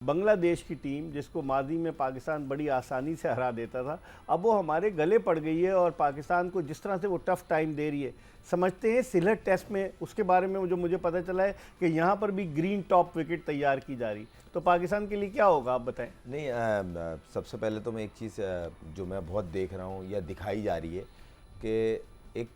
बांग्लादेश की टीम जिसको माजी में पाकिस्तान बड़ी आसानी से हरा देता था, अब वो हमारे गले पड़ गई है और पाकिस्तान को जिस तरह से वो टफ टाइम दे रही है, समझते हैं सिलहट टेस्ट में उसके बारे में जो मुझे पता चला है कि यहाँ पर भी ग्रीन टॉप विकेट तैयार की जा रही, तो पाकिस्तान के लिए क्या होगा आप बताएं। नहीं, सबसे पहले तो मैं एक चीज़ जो मैं बहुत देख रहा हूँ या दिखाई जा रही है कि एक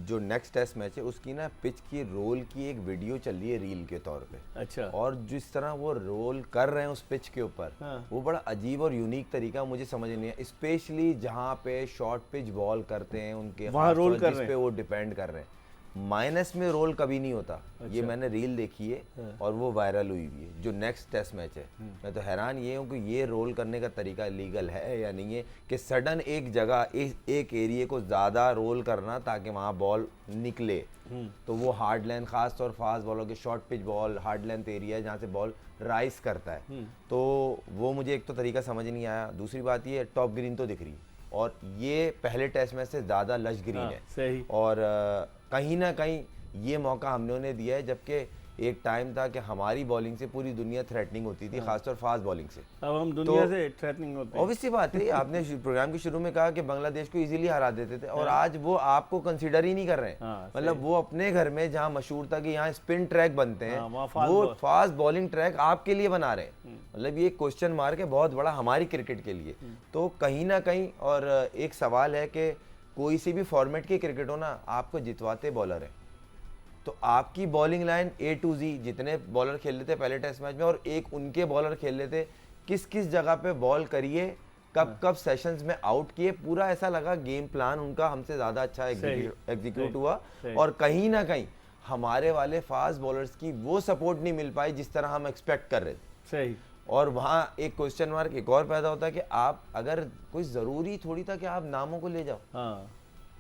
जो नेक्स्ट टेस्ट मैच है उसकी ना पिच की रोल की एक वीडियो चल रही है रील के तौर पे। अच्छा। और जिस तरह वो रोल कर रहे हैं उस पिच के ऊपर, हाँ। वो बड़ा अजीब और यूनिक तरीका मुझे समझ नहीं है, स्पेशली जहाँ पे शॉर्ट पिच बॉल करते हैं उनके वहाँ रोल कर जिस पे वो डिपेंड कर रहे हैं, माइनस में रोल कभी नहीं होता। अच्छा। ये मैंने रील देखी है। हाँ। और वो वायरल हुई भी है जो नेक्स्ट टेस्ट मैच है। मैं तो हैरान ये हूँ कि ये रोल करने का तरीका लीगल है या नहीं है, कि सडन एक जगह एक एरिया को ज़्यादा रोल करना ताकि वहाँ बॉल निकले। तो वो हार्ड लाइन, खास तौर फास्ट बॉलों के short pitch ball hard length area है जहाँ से बॉल राइस करता है। तो वो मुझे एक तो तरीका समझ नहीं आया। दूसरी बात ये टॉप ग्रीन तो दिख रही है और ये पहले टेस्ट मैच से ज़्यादा लश ग्रीन है। सही। और कहीं ना कहीं ये मौका हमने उन्हें दिया है, जबकि एक टाइम था कि हमारी बॉलिंग से पूरी दुनिया थ्रेटनिंग होती थी, खासतौर फास्ट बॉलिंग से। अब हम दुनिया से थ्रेटनिंग होते हैं। ऑब्वियसली बात है, आपने प्रोग्राम के शुरू में कहा कि बांग्लादेश को इजीली हरा देते थे और आज वो आपको कंसीडर ही नहीं कर रहे हैं। मतलब वो अपने घर में जहां मशहूर था कि यहाँ स्पिन ट्रैक बनते हैं, वो फास्ट बॉलिंग ट्रैक आपके लिए बना रहे हैं। मतलब ये क्वेश्चन मार्क है बहुत बड़ा हमारी क्रिकेट के लिए। तो कहीं ना कहीं और एक सवाल है कि कोई सी भी फॉर्मेट की क्रिकेट हो ना, आपको जितवाते बॉलर हैं। तो आपकी bowling line A to Z जितने बॉलर खेल लेते पहले टेस्ट मैच में और एक उनके बॉलर खेल लेते, किस किस जगह पे बॉल करिए, कब कब सेशंस में आउट किए, पूरा ऐसा लगा गेम प्लान उनका हमसे ज़्यादा अच्छा एग्जीक्यूट हुआ। और कहीं ना कहीं हमारे वाले फास्ट बॉलर्स की वो सपोर्ट नहीं मिल पाई जिस तरह हम एक्सपेक्ट कर रहे थे। सही। और वहाँ एक क्वेश्चन मार्क एक और पैदा होता है कि आप अगर कोई ज़रूरी थोड़ी था कि आप नामों को ले जाओ। हाँ।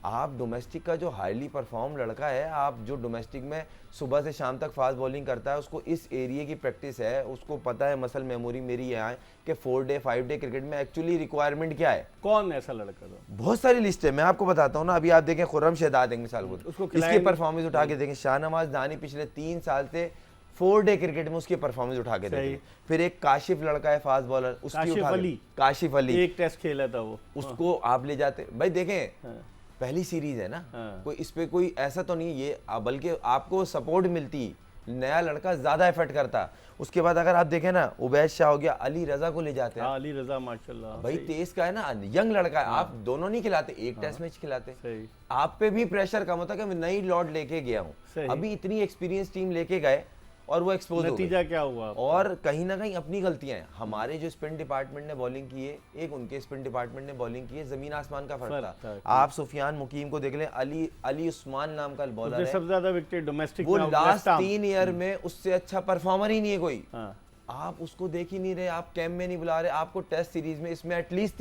आप डोमेस्टिक का जो हाईली परफॉर्म लड़का है, आप जो डोमेस्टिक में सुबह से शाम तक फास्ट बॉलिंग करता है, उसको इस एरिया की प्रैक्टिस है, उसको पता है मसल मेमोरी मेरी यहाँ है कि 4 डे 5 डे क्रिकेट में एक्चुअली रिक्वायरमेंट क्या है। कौन ऐसा लड़का था? बहुत सारी लिस्ट है, मैं आपको बताता हूँ ना। अभी आप देखें खुर्रम शहजाद एक मिसाल को, इसकी परफॉर्मेंस उठा के देखें। शाहनवाज दानी पिछले 3 साल से 4 डे क्रिकेट में उसकी परफॉर्मेंस उठा के देखें। फिर एक काशिफ लड़का है फास्ट बॉलर, उसकी काशिफ अली एक टेस्ट खेला था वो, उसको आप ले जाते भाई। देखें पहली सीरीज है ना, कोई इस पे कोई ऐसा तो नहीं ये, बल्कि आपको सपोर्ट मिलती, नया लड़का ज्यादा एफर्ट करता। उसके बाद अगर आप देखें ना, उबैद शाह हो गया, अली रजा को ले जाते हैं। अली रजा माशाल्लाह भाई तेज का है ना, यंग लड़का है। आप दोनों नहीं खिलाते, एक टेस्ट मैच खिलाते। आप पे भी प्रेशर कम होता कि मैं नई लॉर्ड लेके गया हूँ, अभी इतनी एक्सपीरियंस टीम लेके गए और वो एक्सपोज हो गए। नतीजा क्या हुआ? और कहीं ना कहीं अपनी गलतियां हैं। हमारे जो स्पिन डिपार्टमेंट ने बॉलिंग की है, एक उनके स्पिन डिपार्टमेंट ने बॉलिंग की है, जमीन आसमान का फर्क था। आप सुफियान मुकीम को देख लें, अली उस्मान नाम का बॉलर है, सबसे ज्यादा विकेट डोमेस्टिक वो लास्ट 3 ईयर में उससे अच्छा परफॉर्मर ही नहीं है कोई। आप उसको देख ही नहीं रहे, आप कैंप में नहीं बुला रहे। आपको टेस्ट सीरीज में इसमें एटलीस्ट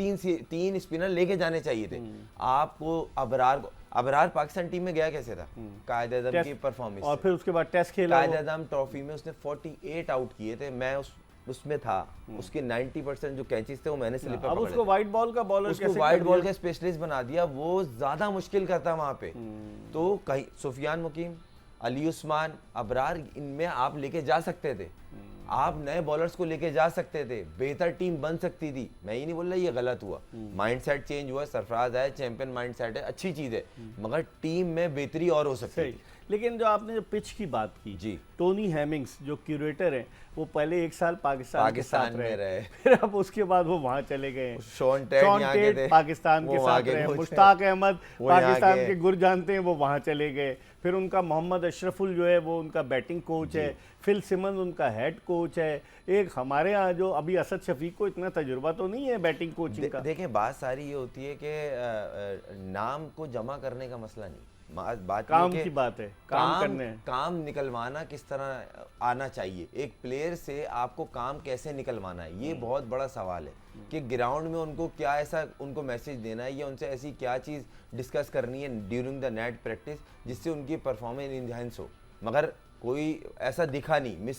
3 स्पिनर लेके जाने चाहिए थे। आपको अबरार पाकिस्तान टीम में गया कैसे था? कायद आज़म की परफॉर्मेंस, और फिर उसके बाद टेस्ट खेला, कायद आज़म ट्रॉफी में उसने 48 आउट किए थे। मैं उसमें था, उसके 90% जो कैचेस थे वो मैंने स्लिप पर अब उसको वाइट बॉल का बॉलर, उसको वाइट बॉल का स्पेशलिस्ट बना दिया। वो ज्यादा मुश्किल करता वहां पे। तो कहीं सुफियान मुकीम, अली उस्मान, अबरार, इनमें आप लेके जा सकते थे। आप नए बॉलर्स को लेके जा सकते थे, बेहतर टीम बन सकती थी। मैं ये नहीं बोल रहा ये गलत हुआ, माइंडसेट चेंज हुआ, सरफराज आए, चैंपियन माइंडसेट है, अच्छी चीज है, मगर टीम में बेहतरी और हो सकती है। लेकिन जो आपने जो पिच की बात की जी, टोनी हेमिंग्स जो क्यूरेटर हैं, वो पहले 1 साल पाकिस्तान में रहे, फिर अब उसके बाद वो वहां चले गए। शॉन टेट पाकिस्तान के साथ रहे, मुश्ताक अहमद पाकिस्तान के गुर जानते हैं, वो वहां चले गए। फिर उनका मोहम्मद अशरफुल जो है वो उनका बैटिंग कोच है, फिल सिमंस उनका हेड कोच है। एक हमारे यहाँ जो अभी असद शफीक को इतना तजुर्बा तो नहीं है बैटिंग कोचिंग का। देखें बात सारी ये होती है कि नाम को जमा करने का मसला नहीं, बात काम की बात है, काम निकलवाना किस तरह आना चाहिए। एक प्लेयर से आपको काम कैसे निकलवाना है, ये बहुत बड़ा सवाल है कि ग्राउंड में उनको क्या ऐसा उनको मैसेज देना है या उनसे ऐसी क्या चीज़ डिस्कस करनी है ड्यूरिंग द नेट प्रैक्टिस जिससे उनकी परफॉर्मेंस इनहेंस हो। मगर कोई ऐसा दिखा नहीं।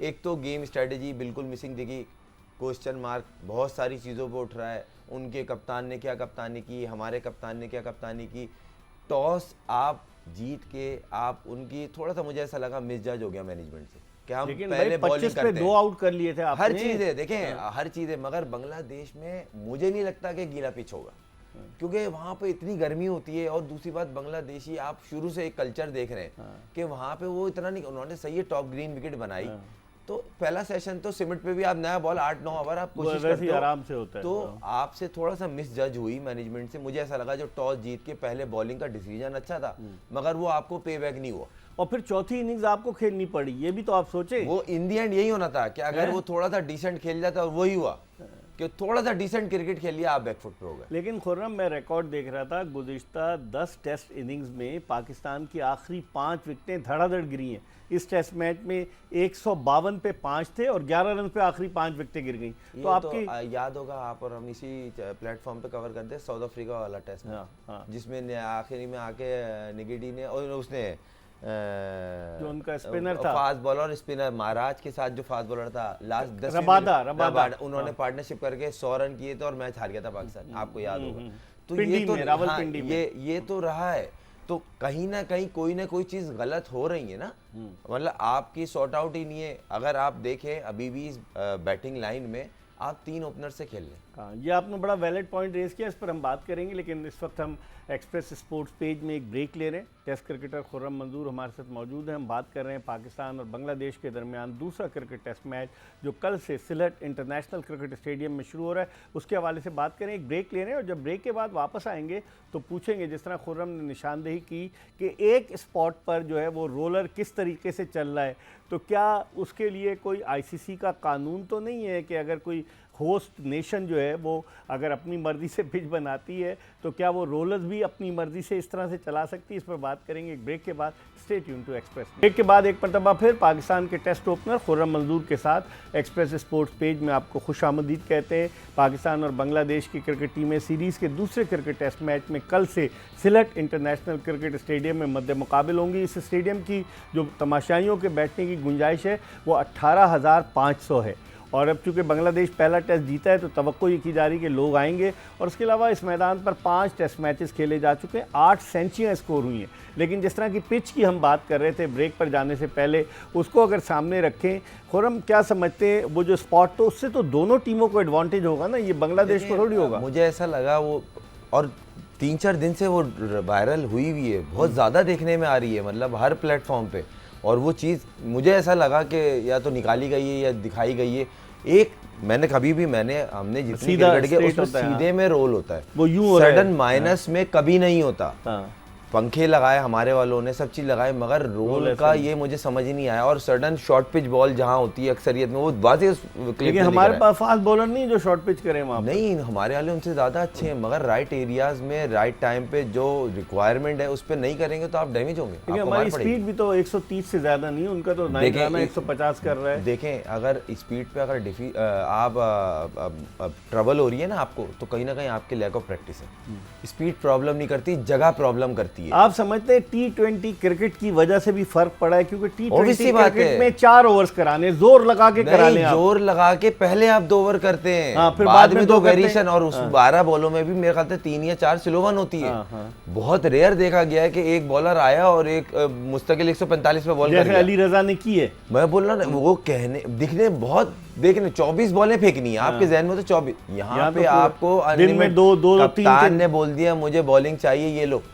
एक तो गेम स्ट्रेटजी बिल्कुल मिसिंग दिखी, क्वेश्चन मार्क बहुत सारी चीज़ों पर उठ रहा है। उनके कप्तान ने क्या कप्तानी की, हमारे कप्तान ने क्या कप्तानी की। टॉस आप जीत के आप उनकी, थोड़ा सा मुझे ऐसा लगा मिसजज हो गया मैनेजमेंट से। कि हम लेकिन पहले बॉलिंग 25 पे 2 आउट कर लिए थे आपने। हर चीज है, देखें हर चीज है, मगर बांग्लादेश में मुझे नहीं लगता कि गीला पिच होगा, क्योंकि वहाँ पे इतनी गर्मी होती है। और दूसरी बात, बांग्लादेशी आप शुरू से एक कल्चर देख रहे हैं कि वहाँ पे वो इतना नहीं, उन्होंने सही है टॉप ग्रीन विकेट बनाई, तो पहला सेशन तो सिमट पे भी आप नया बॉल 8-9 ओवर आप कोशिश करते हो, आराम से होता है। तो आपसे थोड़ा सा मिस जज हुई मैनेजमेंट से। मुझे ऐसा लगा जो टॉस जीत के पहले बॉलिंग का डिसीजन अच्छा था, मगर वो आपको पे बैक नहीं हुआ, और फिर चौथी इनिंग्स आपको खेलनी पड़ी, ये भी तो आप सोचे। वो इन दी एंड यही होना था कि अगर वो थोड़ा सा डिसेंट खेल जाता, और वही हुआ कि थोड़ा सा डिसेंट क्रिकेट खेल लिया, आप बैकफुट पे हो गए। लेकिन खुर्रम, मैं रिकॉर्ड देख रहा था, गुज़िश्ता 10 टेस्ट इनिंग्स में पाकिस्तान की आखिरी 5 विकेटें धड़ाधड़ गिरी हैं। इस टेस्ट मैच में 152 पे 5 थे और 11 रन पे आखिरी 5 विकेटें गिर गई। तो आपकी याद होगा आप और हम इसी प्लेटफॉर्म पे कवर करते हैं साउथ अफ्रीका वाला टेस्ट, जिसमें आखिरी में आके निगेडी ने और उसने जो उनका स्पिनर था, फास्ट बॉलर स्पिनर महाराज के साथ जो फास्ट बॉलर था लास्ट 10 रबादा, उन्होंने पार्टनरशिप करके 100 रन किए थे और मैच हार गया था पाकिस्तान, आपको याद होगा। तो ये तो रावलपिंडी में ये तो रहा है, तो कहीं ना कहीं कोई ना कोई चीज गलत हो रही है ना, मतलब आपकी सॉर्ट आउट ही नहीं है। अगर आप देखें अभी भी इस बैटिंग लाइन में आप 3 ओपनर से खेल लें। हाँ, ये आपने बड़ा वैलिड पॉइंट रेज किया, इस पर हम बात करेंगे, लेकिन इस वक्त हम एक्सप्रेस स्पोर्ट्स पेज में एक ब्रेक ले रहे हैं। टेस्ट क्रिकेटर खुर्रम मंजूर हमारे साथ मौजूद हैं। हम बात कर रहे हैं पाकिस्तान और बांग्लादेश के दरमियान दूसरा क्रिकेट टेस्ट मैच जो कल से सिलहट इंटरनेशनल क्रिकेट स्टेडियम में शुरू हो रहा है, उसके हवाले से बात करें। एक ब्रेक ले रहे हैं और जब ब्रेक के बाद वापस आएंगे तो पूछेंगे, जिस तरह खुर्रम ने निशानदेही की कि एक स्पॉट पर जो है वो रोलर किस तरीके से चल रहा है, तो क्या उसके लिए कोई आईसीसी का कानून तो नहीं है कि अगर कोई होस्ट नेशन जो है वो अगर अपनी मर्ज़ी से पिच बनाती है तो क्या वो रोलर्स भी अपनी मर्ज़ी से इस तरह से चला सकती है? इस पर बात करेंगे एक ब्रेक के बाद। Stay tune to express. Break के बाद एक मरतबा फिर पाकिस्तान के टेस्ट ओपनर खुर्रम मंजूर के साथ एक्सप्रेस स्पोर्ट्स पेज में आपको खुशामदीद कहते हैं। पाकिस्तान और बांग्लादेश की क्रिकेट टीमें सीरीज़ के दूसरे क्रिकेट टेस्ट मैच में कल से सिलहट इंटरनेशनल क्रिकेट स्टेडियम में मद्दे मुकाबिल होंगी। इस स्टेडियम की जो तमाशाइयों के बैठने की गुंजाइश है वो 18,500 है, और अब चूँकि बांग्लादेश पहला टेस्ट जीता है तो तवक्को ये की जा रही है कि लोग आएंगे। और उसके अलावा इस मैदान पर 5 टेस्ट मैचेस खेले जा चुके हैं, 8 सेंचुरियाँ स्कोर हुई हैं। लेकिन जिस तरह की पिच की हम बात कर रहे थे ब्रेक पर जाने से पहले, उसको अगर सामने रखें, खुर्रम क्या समझते हैं वो जो स्पॉट, तो उससे तो दोनों टीमों को एडवांटेज होगा ना, ये बांग्लादेश को थोड़ी होगा। मुझे ऐसा लगा वो, और 3-4 दिन से वो वायरल हुई हुई है, बहुत ज़्यादा देखने में आ रही है, मतलब हर प्लेटफॉर्म पे। और वो चीज़ मुझे ऐसा लगा कि या तो निकाली गई है या दिखाई गई है। एक हमने जितनी क्रिकेट के उसमें सीधे में रोल होता है, वो यूं सडन माइनस में कभी नहीं होता। पंखे लगाए हमारे वालों ने, सब चीज लगाए, मगर रोल का ये मुझे समझ ही नहीं आया। और सडन शॉर्ट पिच बॉल जहां होती है अक्सरियत में, वो वाज़े उस क्लिप में हमारे पास फास्ट बॉलर नहीं जो शॉर्ट पिच करे वहां नहीं, हमारे वाले उनसे ज्यादा अच्छे हैं, मगर राइट एरियाज में राइट टाइम पे जो रिक्वायरमेंट है उस पर नहीं करेंगे तो आप डैमेज होंगे। हमारी स्पीड भी तो 130 से ज्यादा नहीं, उनका तो 150 कर रहा है। देखें अगर स्पीड पे अगर आप ट्रबल हो रही है ना आपको, तो कहीं ना कहीं आपके लैक ऑफ प्रैक्टिस है। स्पीड प्रॉब्लम नहीं करती, जगह प्रॉब्लम करती है। आप समझते हैं T20 क्रिकेट की वजह से भी फर्क पड़ा है, क्योंकि T20 क्रिकेट में 4 ओवर्स कराने, जोर लगा के कराने, जोर लगा के पहले आप 2 ओवर करते हैं। हाँ, फिर बाद में 2 वेरिएशन, और उस 12 बॉलों में भी मेरे ख्याल से 3 या 4 स्लो वन होती है। बहुत रेयर देखा गया है कि एक बॉलर आया और एक मुस्तकिल 145 पे बॉल कर गया, अली रजा ने की है। मैं बोल रहा ना, वो कहने दिखने बहुत, देखने 24 बॉलें फेंकनी है आपके जहन में, तो 24 यहाँ पे आपको दिन में 2-3 कप्तान ने बोल दिया मुझे बॉलिंग चाहिए, ये लो